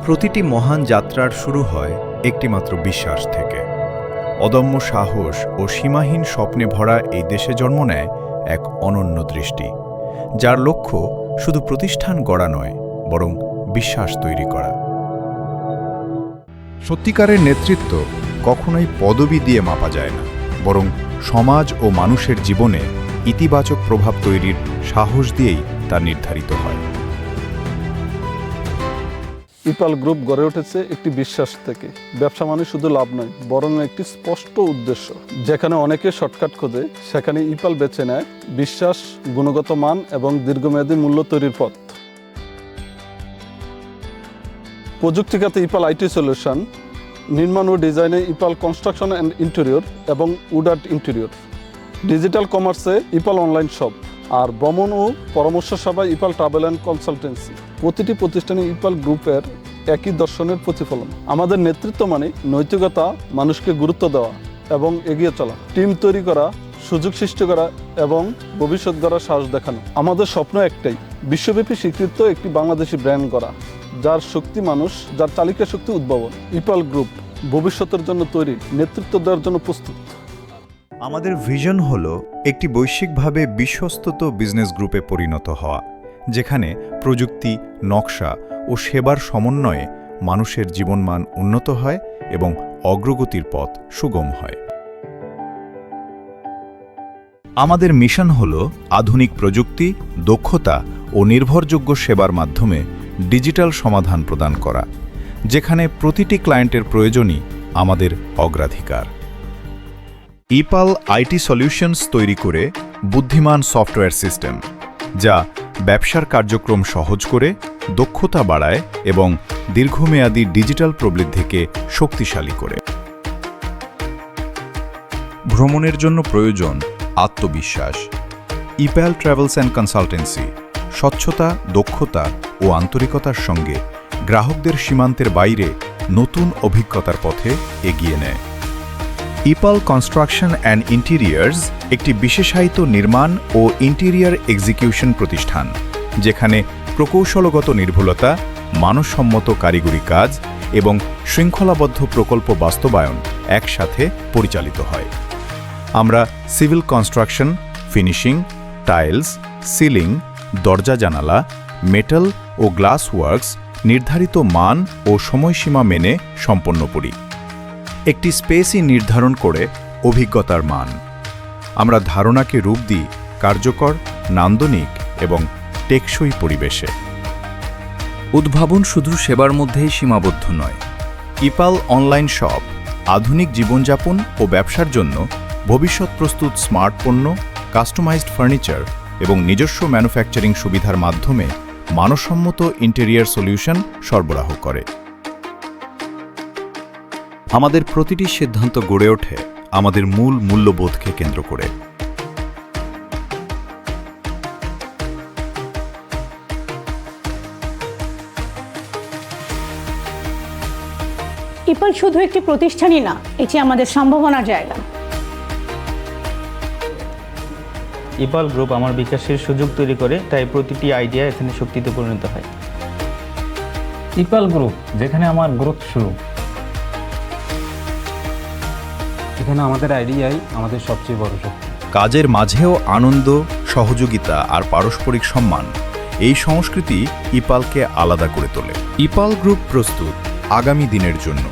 প্রতিটি মহান যাত্রার শুরু হয় একটিমাত্র বিশ্বাস থেকে। অদম্য সাহস ও সীমাহীন স্বপ্নে ভরা এই দেশে জন্ম নেয় এক অনন্য দৃষ্টি, যার লক্ষ্য শুধু প্রতিষ্ঠান গড়া নয়, বরং বিশ্বাস তৈরি করা। সত্যিকারের নেতৃত্ব কখনোই পদবি দিয়ে মাপা যায় না, বরং সমাজ ও মানুষের জীবনে ইতিবাচক প্রভাব তৈরির সাহস দিয়েই তা নির্ধারিত হয়। ইপাল গ্রুপ গড়ে উঠেছে একটি বিশ্বাস থেকে। ব্যবসা মানে শুধু লাভ নয়, বরং একটি স্পষ্ট উদ্দেশ্য। যেখানে অনেকে শর্টকাট খোঁজে, সেখানে ইপাল বেছে নেয় বিশ্বাস, গুণগত মান এবং দীর্ঘমেয়াদী মূল্য তৈরির পথ। প্রযুক্তিগত ইপাল আইটি সলিউশন, নির্মাণ ও ডিজাইনে ইপাল কনস্ট্রাকশন অ্যান্ড ইন্টেরিয়র এবং উড আর্ট ইন্টেরিয়র, ডিজিটাল কমার্সে ইপাল অনলাইন শপ, আর ভ্রমণ ও পরামর্শ সেবায় ইপাল ট্রাভেল অ্যান্ড কনসালটেন্সি। প্রতিটি প্রতিষ্ঠানে ইপাল গ্রুপের একই দর্শনের প্রতিফলন। আমাদের নেতৃত্ব মানে নৈতিকতা, মানুষকে গুরুত্ব দেওয়া এবং এগিয়ে চলা, টিম তৈরি করা, সুযোগ সৃষ্টি করা এবং ভবিষ্যৎ গড়ার সাহস দেখানো। আমাদের স্বপ্ন একটাই, বিশ্বব্যাপী স্বীকৃত একটি বাংলাদেশি ব্র্যান্ড করা, যার শক্তি মানুষ, যার চালিকা শক্তি উদ্ভাবন। ইপাল গ্রুপ ভবিষ্যতের জন্য তৈরি, নেতৃত্ব দেওয়ার জন্য প্রস্তুত। আমাদের ভিশন হল একটি বৈশ্বিকভাবে বিশ্বস্ত বিজনেস গ্রুপে পরিণত হওয়া, যেখানে প্রযুক্তি, নকশা ও সেবার সমন্বয়ে মানুষের জীবনমান উন্নত হয় এবং অগ্রগতির পথ সুগম হয়। আমাদের মিশন হল আধুনিক প্রযুক্তি, দক্ষতা ও নির্ভরযোগ্য সেবার মাধ্যমে ডিজিটাল সমাধান প্রদান করা, যেখানে প্রতিটি ক্লায়েন্টের প্রয়োজনই আমাদের অগ্রাধিকার। ইপাল আইটি সলিউশনস তৈরি করে বুদ্ধিমান সফটওয়্যার সিস্টেম, যা ব্যবসার কার্যক্রম সহজ করে, দক্ষতা বাড়ায় এবং দীর্ঘমেয়াদী ডিজিটাল প্রবৃদ্ধিকে শক্তিশালী করে। ভ্রমণের জন্য প্রয়োজন আত্মবিশ্বাস। ইপাল ট্রাভেলস অ্যান্ড কনসালটেন্সি স্বচ্ছতা, দক্ষতা ও আন্তরিকতার সঙ্গে গ্রাহকদের সীমান্তের বাইরে নতুন অভিজ্ঞতার পথে এগিয়ে নেয়। ইপাল কনস্ট্রাকশন অ্যান্ড ইন্টেরিয়ার্স একটি বিশেষায়িত নির্মাণ ও ইন্টেরিয়ার এক্সিকিউশন প্রতিষ্ঠান, যেখানে প্রকৌশলগত নির্ভুলতা, মানসম্মত কারিগরি কাজ এবং শৃঙ্খলাবদ্ধ প্রকল্প বাস্তবায়ন একসাথে পরিচালিত হয়। আমরা civil construction, finishing, tiles, ceiling, দরজা জানালা, মেটাল ও গ্লাস ওয়ার্কস নির্ধারিত মান ও সময়সীমা মেনে সম্পন্ন করি। একটি স্পেসই নির্ধারণ করে অভিজ্ঞতার মান। আমরা ধারণাকে রূপ দিই কার্যকর, নান্দনিক এবং টেকসই পরিবেশে। উদ্ভাবন শুধু সেবার মধ্যেই সীমাবদ্ধ নয়। ইপাল অনলাইন শপ আধুনিক জীবনযাপন ও ব্যবসার জন্য ভবিষ্যৎ প্রস্তুত স্মার্ট পণ্য, কাস্টমাইজড ফার্নিচার এবং নিজস্ব ম্যানুফ্যাকচারিং সুবিধার মাধ্যমে মানসম্মত ইন্টেরিয়ার সলিউশন সরবরাহ করে। আমাদের প্রতিটি সিদ্ধান্ত গড়ে ওঠে আমাদের মূল মূল্যবোধকে কেন্দ্র করে। ইপাল শুধু একটি প্রতিষ্ঠানই না, এটি আমাদের সম্ভাবনার জায়গা। ইপাল গ্রুপ আমার বিকাশের সুযোগ তৈরি করে, তাই প্রতিটি আইডিয়া এখানে শক্তিতে পরিণত হয়। ইপাল গ্রুপ, যেখানে আমার গ্রোথ শুরু। এখানে আমাদের আইডিয়াই আমাদের সবচেয়ে বড় শক্তি। কাজের মাঝেও আনন্দ, সহযোগিতা আর পারস্পরিক সম্মান, এই সংস্কৃতি ইপালকে আলাদা করে তোলে। ইপাল গ্রুপ প্রস্তুত আগামী দিনের জন্য।